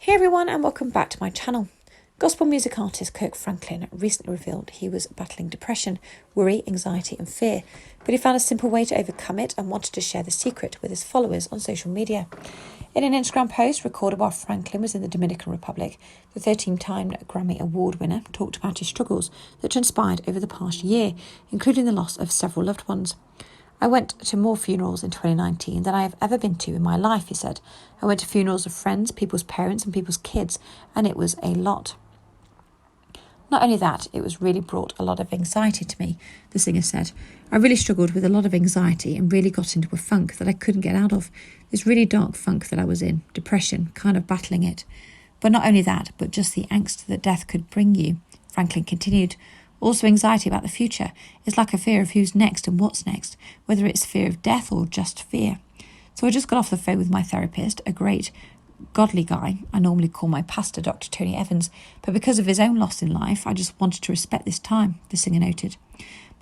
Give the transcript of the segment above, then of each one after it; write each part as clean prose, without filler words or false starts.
Hey everyone, and welcome back to my channel. Gospel music artist Kirk Franklin recently revealed he was battling depression, worry, anxiety and fear, but he found a simple way to overcome it and wanted to share the secret with his followers on social media. In an Instagram post recorded while Franklin was in the Dominican Republic, the 13-time Grammy Award winner talked about his struggles that transpired over the past year, including the loss of several loved ones. I went to more funerals in 2019 than I have ever been to in my life, he said. I went to funerals of friends, people's parents and people's kids, and it was a lot. Not only that, it was really brought a lot of anxiety to me, the singer said. I really struggled with a lot of anxiety and really got into a funk that I couldn't get out of. This really dark funk that I was in, depression, kind of battling it. But not only that, but just the angst that death could bring you, Franklin continued. Also anxiety about the future. It's like a fear of who's next and what's next, whether it's fear of death or just fear. So I just got off the phone with my therapist, a great godly guy. I normally call my pastor Dr. Tony Evans, but because of his own loss in life, I just wanted to respect this time, the singer noted.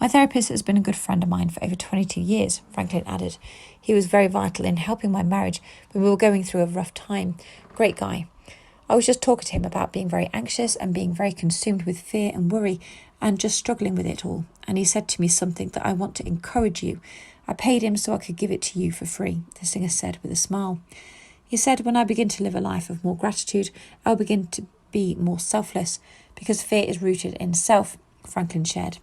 My therapist has been a good friend of mine for over 22 years, Franklin added. He was very vital in helping my marriage when we were going through a rough time. Great guy. I was just talking to him about being very anxious and being very consumed with fear and worry and just struggling with it all. And he said to me something that I want to encourage you. I paid him so I could give it to you for free, the singer said with a smile. He said, when I begin to live a life of more gratitude, I'll begin to be more selfless because fear is rooted in self, Franklin shared.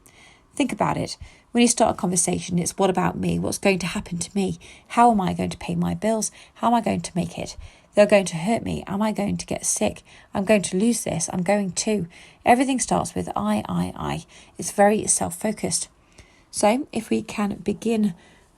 Think about it. When you start a conversation, it's what about me? What's going to happen to me? How am I going to pay my bills? How am I going to make it? They're going to hurt me. Am I going to get sick? I'm going to lose this. I'm going to. Everything starts with I. It's very self-focused. So if we can begin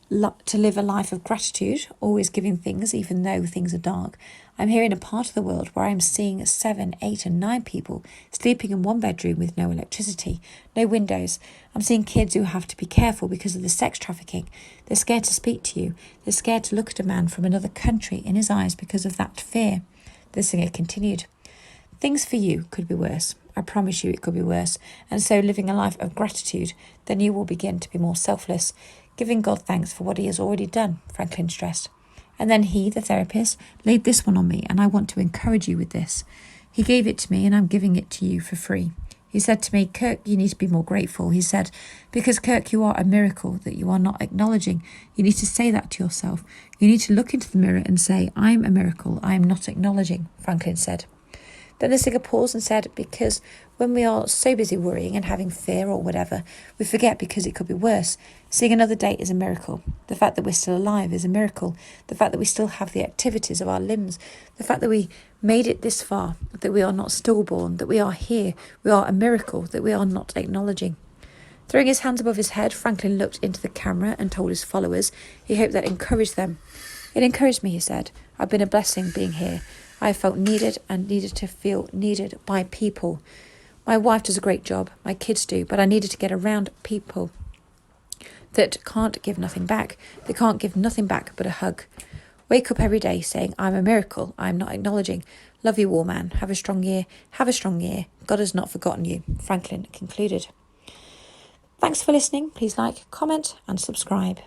to live a life of gratitude, always giving things even though things are dark. I'm here in a part of the world where I'm seeing 7, 8 and 9 people sleeping in one bedroom with no electricity, no windows. I'm seeing kids who have to be careful because of the sex trafficking. They're scared to speak to you. They're scared to look at a man from another country in his eyes because of that fear. The singer continued. Things for you could be worse. I promise you it could be worse. And so living a life of gratitude, then you will begin to be more selfless, giving God thanks for what he has already done, Franklin stressed. And then he, the therapist, laid this one on me, and I want to encourage you with this. He gave it to me, and I'm giving it to you for free. He said to me, Kirk, you need to be more grateful. He said, because Kirk, you are a miracle that you are not acknowledging. You need to say that to yourself. You need to look into the mirror and say, I'm a miracle. I am not acknowledging, Franklin said. Then the singer paused and said, because when we are so busy worrying and having fear or whatever, we forget because it could be worse. Seeing another day is a miracle. The fact that we're still alive is a miracle. The fact that we still have the activities of our limbs. The fact that we made it this far, that we are not stillborn, that we are here. We are a miracle that we are not acknowledging. Throwing his hands above his head, Franklin looked into the camera and told his followers he hoped that encouraged them. It encouraged me, he said. I've been a blessing being here. I felt needed and needed to feel needed by people. My wife does a great job, my kids do, but I needed to get around people that can't give nothing back. They can't give nothing back but a hug. Wake up every day saying, I'm a miracle, I'm not acknowledging. Love you all, man. Have a strong year. Have a strong year. God has not forgotten you, Franklin concluded. Thanks for listening. Please like, comment and subscribe.